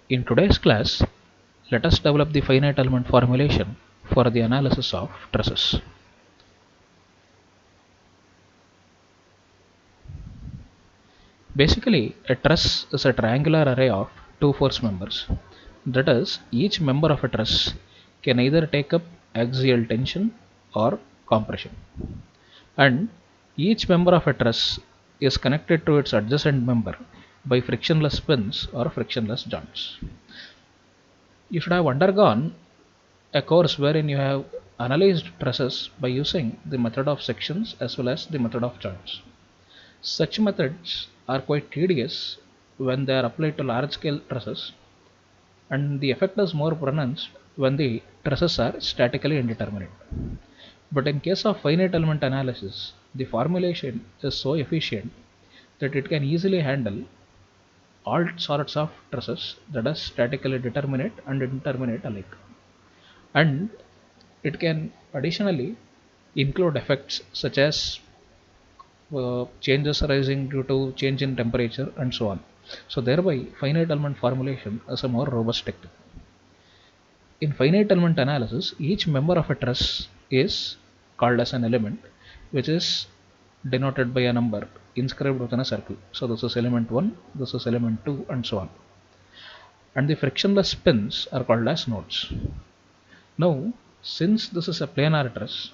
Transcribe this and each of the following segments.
In today's class, let us develop the finite element formulation for the analysis of trusses. Basically, a truss is a triangular array of two force members. That is, each member of a truss can either take up axial tension or compression. And each member of a truss is connected to its adjacent member by frictionless pins or frictionless joints. You should have undergone a course wherein you have analyzed trusses by using the method of sections as well as the method of joints. Such methods are quite tedious when they are applied to large scale trusses, and the effect is more pronounced when the trusses are statically indeterminate. But in case of finite element analysis, the formulation is so efficient that it can easily handle all sorts of trusses, that is statically determinate and indeterminate alike. And it can additionally include effects such as changes arising due to change in temperature and so on. So thereby finite element formulation is a more robust technique. In finite element analysis, each member of a truss is called as an element, which is denoted by a number inscribed within a circle. So this is element 1, this is element 2, and so on. And the frictionless pins are called as nodes. Now, since this is a planar truss,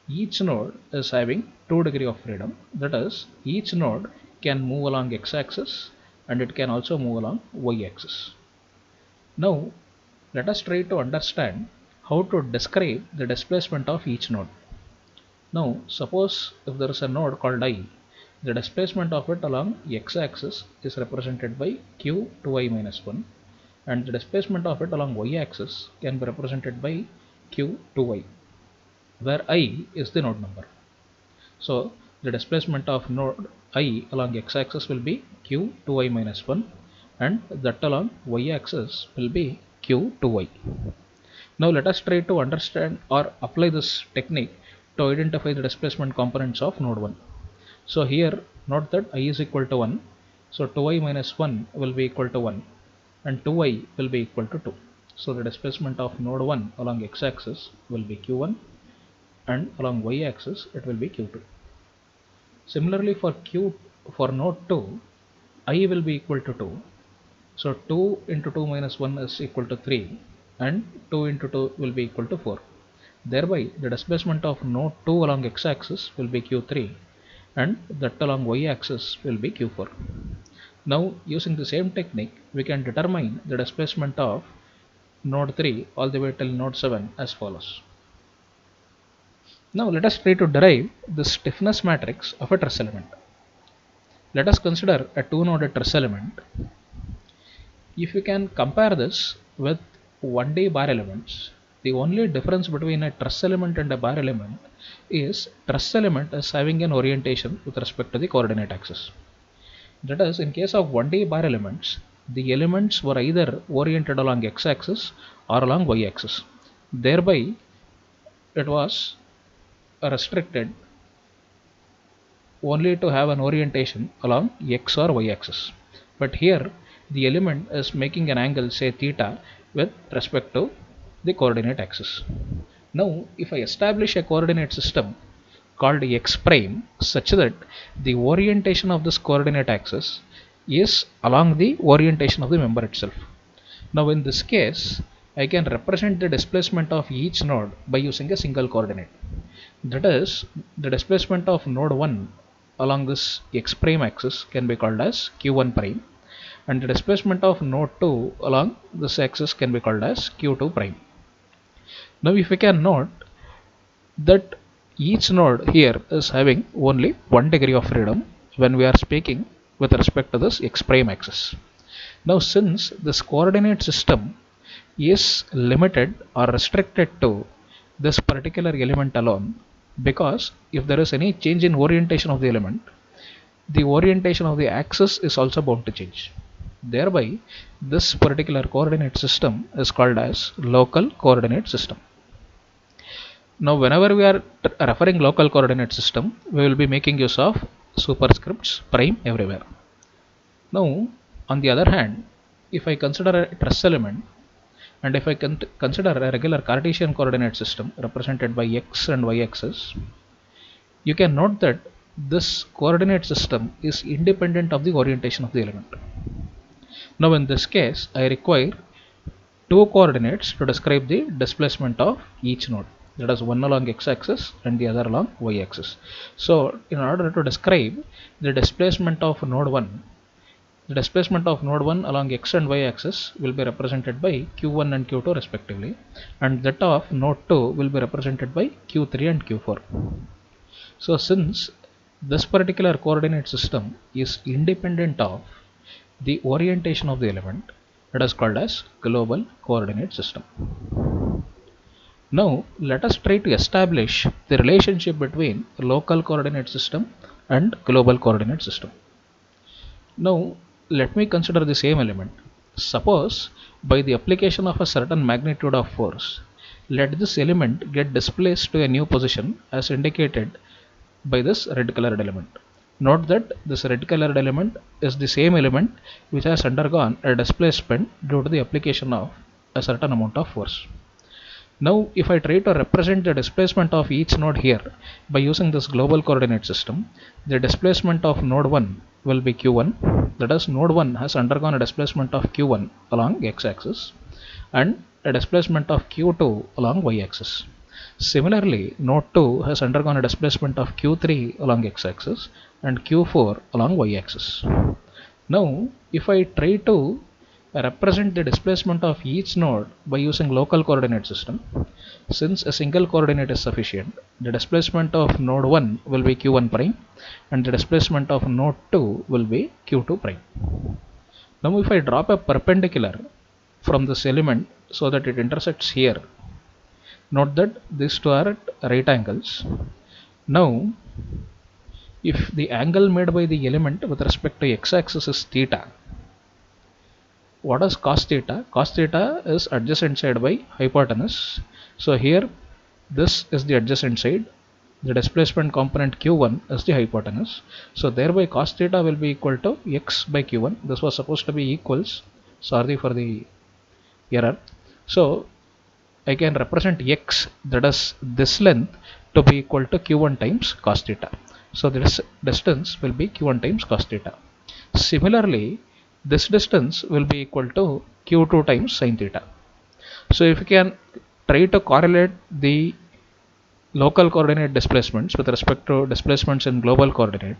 each node is having 2 degrees of freedom. That is, each node can move along x-axis and it can also move along y-axis. Now, let us try to understand how to describe the displacement of each node. Now, suppose if there is a node called I, the displacement of it along x-axis is represented by q 2i minus 1, and the displacement of it along y-axis can be represented by q 2y, where I is the node number. So the displacement of node I along x-axis will be q 2i minus 1, and that along y-axis will be q 2y. Now let us try to understand or apply this technique to identify the displacement components of node 1. So here note that I is equal to 1, so 2i minus 1 will be equal to 1 and 2i will be equal to 2. So the displacement of node 1 along x-axis will be q1 and along y-axis it will be q2. Similarly for node 2, I will be equal to 2. So 2 into 2 minus 1 is equal to 3 and 2 into 2 will be equal to 4. Thereby the displacement of node 2 along x-axis will be q3 and that along y-axis will be q4. Now using the same technique we can determine the displacement of node 3 all the way till node 7 as follows. Now let us try to derive the stiffness matrix of a truss element. Let us consider a two-noded truss element. If you can compare this with 1D bar elements, the only difference between a truss element and a bar element is truss element is having an orientation with respect to the coordinate axis. That is, in case of 1D bar elements, the elements were either oriented along x-axis or along y-axis. Thereby, it was restricted only to have an orientation along x or y-axis. But here, the element is making an angle, say theta, with respect to the coordinate axis. Now, if I establish a coordinate system called x prime such that the orientation of this coordinate axis is along the orientation of the member itself. Now in this case I can represent the displacement of each node by using a single coordinate. That is, the displacement of node 1 along this x prime axis can be called as q1 prime, and the displacement of node 2 along this axis can be called as q2 prime. Now if we can note that each node here is having only 1 degree of freedom when we are speaking with respect to this x prime axis. Now since this coordinate system is limited or restricted to this particular element alone, because if there is any change in orientation of the element, the orientation of the axis is also bound to change. Thereby this particular coordinate system is called as local coordinate system. Now whenever we are referring local coordinate system, we will be making use of superscripts prime everywhere. Now on the other hand, if I consider a truss element, and if I consider a regular Cartesian coordinate system represented by x and y axis, you can note that this coordinate system is independent of the orientation of the element. Now in this case, I require two coordinates to describe the displacement of each node, that is one along x-axis and the other along y-axis. So in order to describe the displacement of node 1, the displacement of node 1 along x and y axis will be represented by q1 and q2 respectively, and that of node 2 will be represented by q3 and q4. So since this particular coordinate system is independent of the orientation of the element, it is called as global coordinate system. Now let us try to establish the relationship between local coordinate system and global coordinate system. Now let me consider the same element. Suppose by the application of a certain magnitude of force, let this element get displaced to a new position as indicated by this red colored element. Note that this red colored element is the same element which has undergone a displacement due to the application of a certain amount of force. Now if I try to represent the displacement of each node here by using this global coordinate system, the displacement of node 1 will be q1, that is node 1 has undergone a displacement of q1 along x-axis and a displacement of q2 along y-axis. Similarly, node 2 has undergone a displacement of q3 along x-axis and q4 along y-axis. Now if I try to represent the displacement of each node by using local coordinate system, since a single coordinate is sufficient, the displacement of node 1 will be q1 prime and the displacement of node 2 will be q2 prime. Now if I drop a perpendicular from this element so that it intersects here, note that these two are at right angles. Now if the angle made by the element with respect to x-axis is theta, what is cos theta? Cos theta is adjacent side by hypotenuse. So here this is the adjacent side, the displacement component q1 is the hypotenuse. So thereby cos theta will be equal to x by q1. This was supposed to be equals, sorry for the error. So I can represent x, that is this length, to be equal to q1 times cos theta. So this distance will be q1 times cos theta. Similarly, this distance will be equal to q2 times sin theta. So if you can try to correlate the local coordinate displacements with respect to displacements in global coordinate,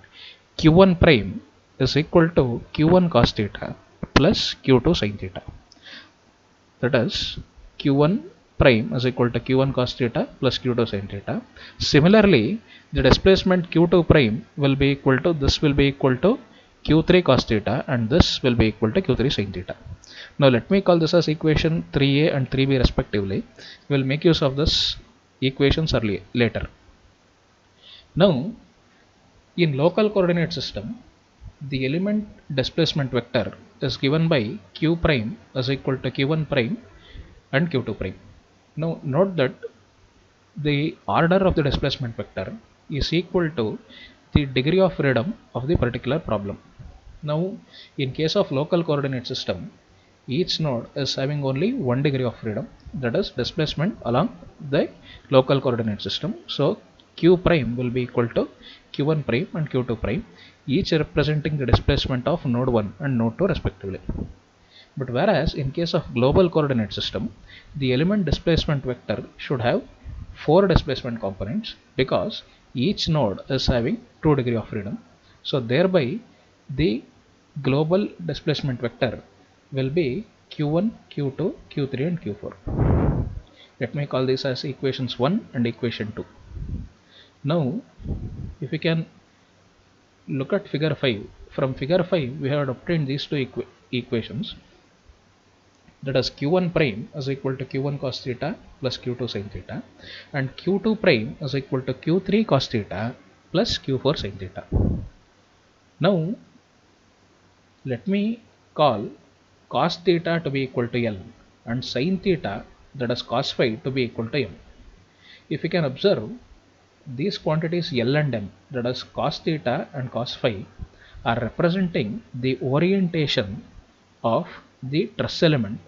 q1 prime is equal to q1 cos theta plus q2 sin theta. That is q1 prime is equal to q1 cos theta plus q2 sin theta. Similarly, the displacement q2 prime will be equal to, this will be equal to q3 cos theta and this will be equal to q3 sin theta. Now let me call this as equation 3a and 3b respectively. We will make use of this equations later. Now in local coordinate system, the element displacement vector is given by q prime is equal to q1 prime and q2 prime. Now note that the order of the displacement vector is equal to the degree of freedom of the particular problem. Now in case of local coordinate system, each node is having only one degree of freedom, that is displacement along the local coordinate system. So q prime will be equal to q1 prime and q2 prime, each representing the displacement of node 1 and node 2 respectively. But whereas in case of global coordinate system, the element displacement vector should have 4 displacement components because each node is having 2 degree of freedom. So thereby the global displacement vector will be q1, q2, q3 and q4. Let me call this as equations 1 and equation 2. Now if we can look at figure 5, from figure 5 we have obtained these two equations, that is q1 prime is equal to q1 cos theta plus q2 sin theta and q2 prime is equal to q3 cos theta plus q4 sin theta. Now let me call cos theta to be equal to L and sin theta, that is cos phi, to be equal to M. If you can observe, these quantities L and M, that is cos theta and cos phi, are representing the orientation of the truss element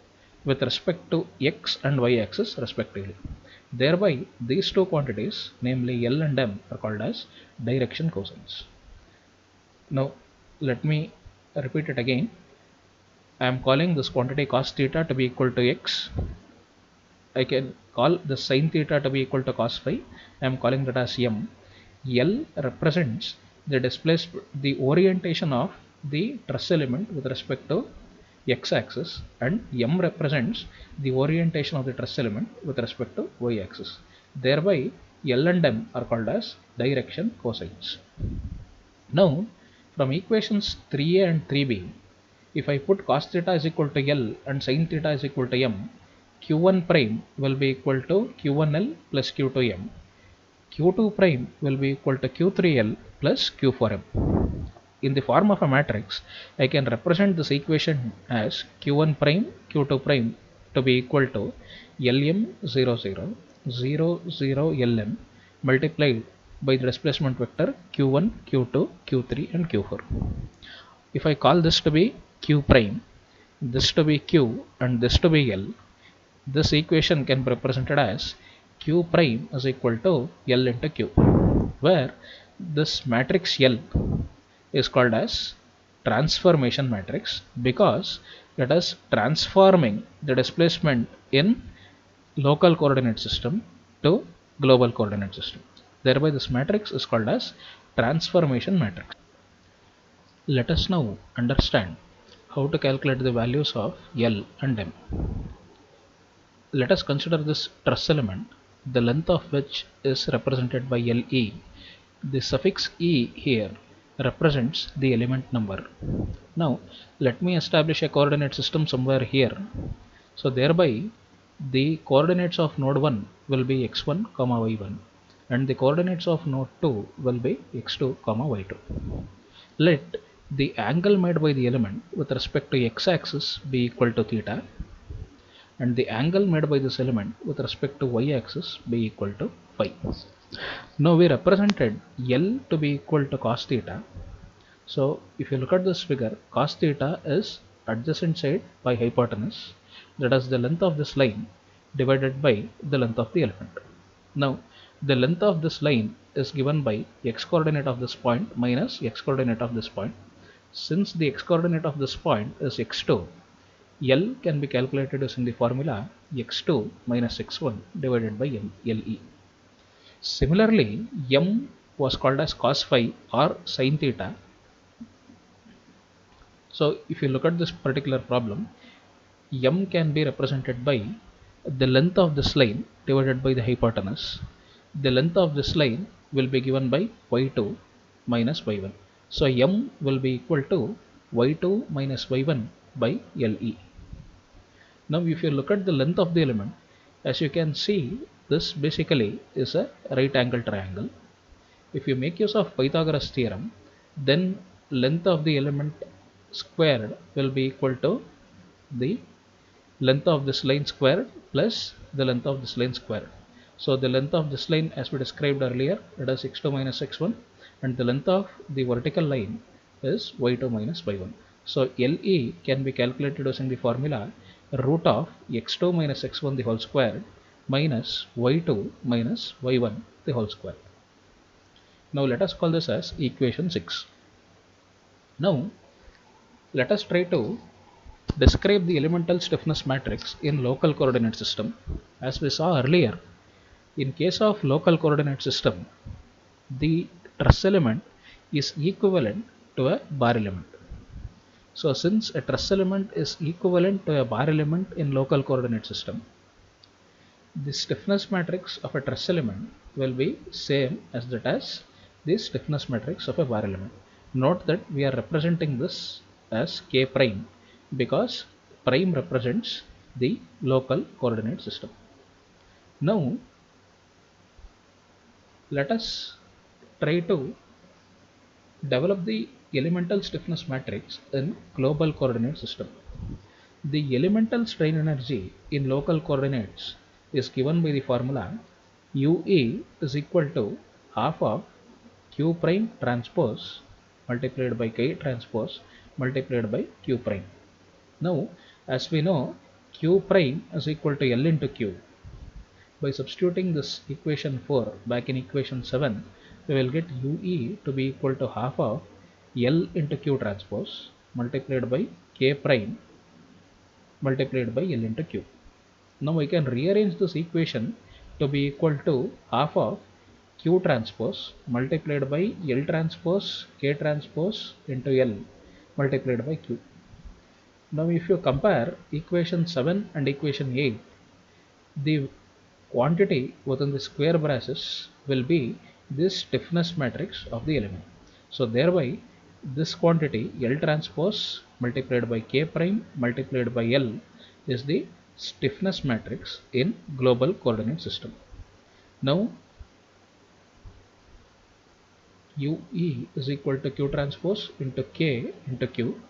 with respect to x and y axis respectively. Thereby, these two quantities, namely L and M, are called as direction cosines. Now, let me repeat it again. I am calling this quantity cos theta to be equal to x. I can call the sin theta to be equal to cos phi. I am calling that as M. L represents the the orientation of the truss element with respect to x-axis, and M represents the orientation of the truss element with respect to y-axis. Thereby, L and M are called as direction cosines. Now, from equations 3a and 3b, if I put cos theta is equal to L and sin theta is equal to M, q1 prime will be equal to q1L plus q2M. q2 prime will be equal to q3L plus q4M. In the form of a matrix, I can represent this equation as q1 prime q2 prime to be equal to Lm 0 0 Lm multiplied by the displacement vector q1, q2, q3 and q4. If I call this to be q prime, this to be q and this to be L, this equation can be represented as q prime is equal to L into q, where this matrix L is called as transformation matrix because it is transforming the displacement in local coordinate system to global coordinate system. Thereby, this matrix is called as transformation matrix. Let us now understand how to calculate the values of L and M. Let us consider this truss element, the length of which is represented by Le. The suffix E here represents the element number. Now, let me establish a coordinate system somewhere here. So thereby, the coordinates of node 1 will be x1, y1, and the coordinates of node 2 will be x2, y2. Let the angle made by the element with respect to x-axis be equal to theta, and the angle made by this element with respect to y-axis be equal to phi. Now we represented L to be equal to cos theta. So if you look at this figure, cos theta is adjacent side by hypotenuse, that is the length of this line divided by the length of the element. Now the length of this line is given by x coordinate of this point minus x coordinate of this point. Since the x coordinate of this point is x2, L can be calculated using the formula x2 minus x1 divided by Le. Similarly, M was called as cos phi or sin theta. So if you look at this particular problem, M can be represented by the length of this line divided by the hypotenuse. The length of this line will be given by y2 minus y1. So M will be equal to y2 minus y1 by Le. Now if you look at the length of the element, as you can see, this basically is a right angle triangle. If you make use of Pythagoras theorem, then length of the element squared will be equal to the length of this line squared plus the length of this line squared. So the length of this line, as we described earlier, it is x2 minus x1, and the length of the vertical line is y2 minus y1. So Le can be calculated using the formula root of x2 minus x1 the whole square minus y2 minus y1 the whole square. Now let us call this as equation 6. Now let us try to describe the elemental stiffness matrix in local coordinate system. As we saw earlier, in case of local coordinate system, the truss element is equivalent to a bar element. So since a truss element is equivalent to a bar element in local coordinate system, the stiffness matrix of a truss element will be same as the stiffness matrix of a bar element. Note that we are representing this as K prime because prime represents the local coordinate system. Now let us try to develop the elemental stiffness matrix in global coordinate system. The elemental strain energy in local coordinates is given by the formula UE is equal to half of Q prime transpose multiplied by K transpose multiplied by Q prime. Now As we know, q prime is equal to L into q. By substituting this equation 4 back in equation 7, we will get UE to be equal to half of L into q transpose multiplied by k prime multiplied by L into q. Now we can rearrange this equation to be equal to half of q transpose multiplied by L transpose k transpose into L multiplied by q. Now if you compare equation 7 and equation 8, the quantity within the square braces will be this stiffness matrix of the element. So thereby this quantity L transpose multiplied by k prime multiplied by L is the stiffness matrix in global coordinate system. Now UE is equal to q transpose into k into q.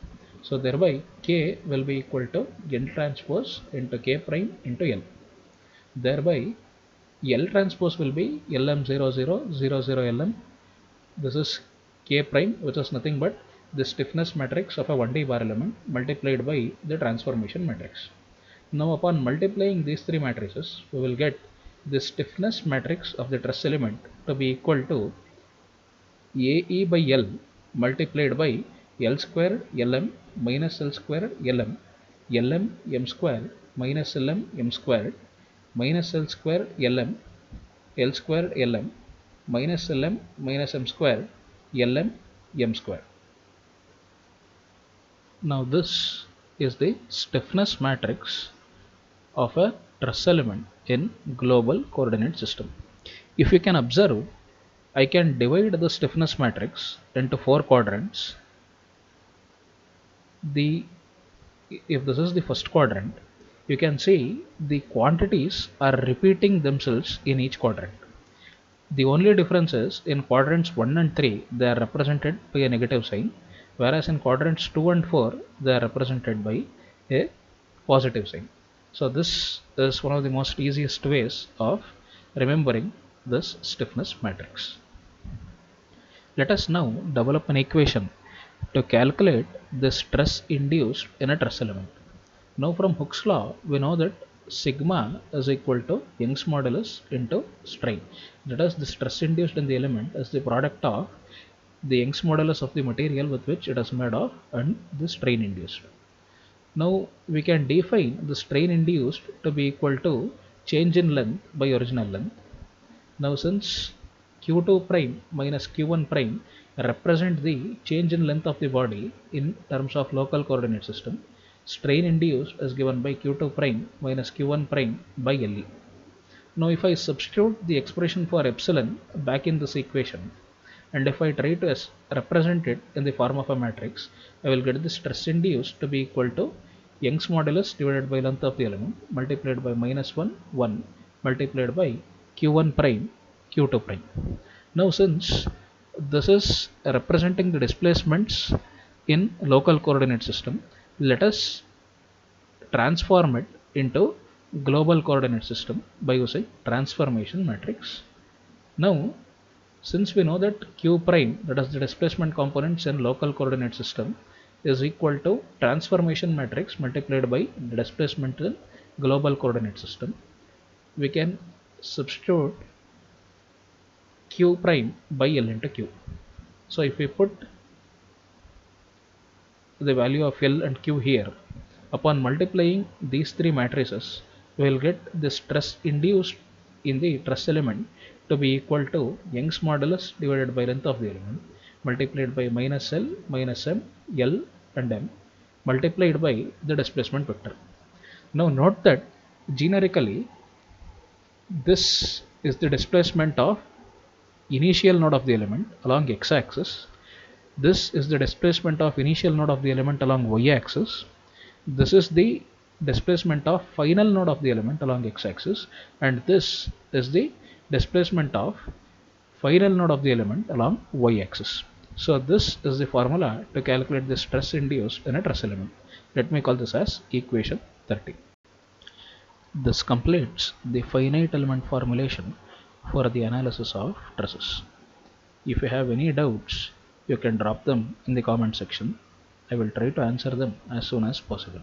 So thereby k will be equal to L transpose into k prime into L. Thereby L transpose will be LM0000 LM. This is k prime, which is nothing but the stiffness matrix of a 1D bar element multiplied by the transformation matrix. Now upon multiplying these three matrices, we will get the stiffness matrix of the truss element to be equal to AE by L multiplied by L square LM minus L square LM LM M square minus LM M square minus L square LM L square LM minus LM minus M square LM M square. Now this is the stiffness matrix of a truss element in global coordinate system. If you can observe, I can divide the stiffness matrix into four quadrants. If this is the first quadrant, you can see the quantities are repeating themselves in each quadrant. The only difference is in quadrants 1 and 3 they are represented by a negative sign, whereas in quadrants 2 and 4 they are represented by a positive sign. So this is one of the most easiest ways of remembering this stiffness matrix. Let us now develop an equation to calculate the stress induced in a truss element. Now from Hooke's law, we know that sigma is equal to Young's modulus into strain. That is, the stress induced in the element is the product of the Young's modulus of the material with which it is made of and the strain induced. Now we can define the strain induced to be equal to change in length by original length. Now since q2 prime minus q1 prime represent the change in length of the body in terms of local coordinate system, strain induced is given by q2 prime minus q1 prime by Le. Now if I substitute the expression for epsilon back in this equation, and if I try to represent it in the form of a matrix, I will get the stress induced to be equal to Young's modulus divided by length of the element multiplied by minus 1 1 multiplied by q1 prime q2 prime. Now since this is representing the displacements in local coordinate system, let us transform it into global coordinate system by using transformation matrix. Now since we know that q prime, that is the displacement components in local coordinate system, is equal to transformation matrix multiplied by the displacement in global coordinate system, we can substitute q prime by L into q. So if we put the value of L and q here, upon multiplying these three matrices, we will get the stress induced in the truss element to be equal to Young's modulus divided by length of the element multiplied by minus L minus M L and M multiplied by the displacement vector. Now note that generically this is the displacement of initial node of the element along x-axis. This is the displacement of initial node of the element along y-axis. This is the displacement of final node of the element along x-axis, and this is the displacement of final node of the element along y-axis. So this is the formula to calculate the stress induced in a truss element. Let me call this as equation 30. This completes the finite element formulation for the analysis of trusses. If you have any doubts, you can drop them in the comment section. I will try to answer them as soon as possible.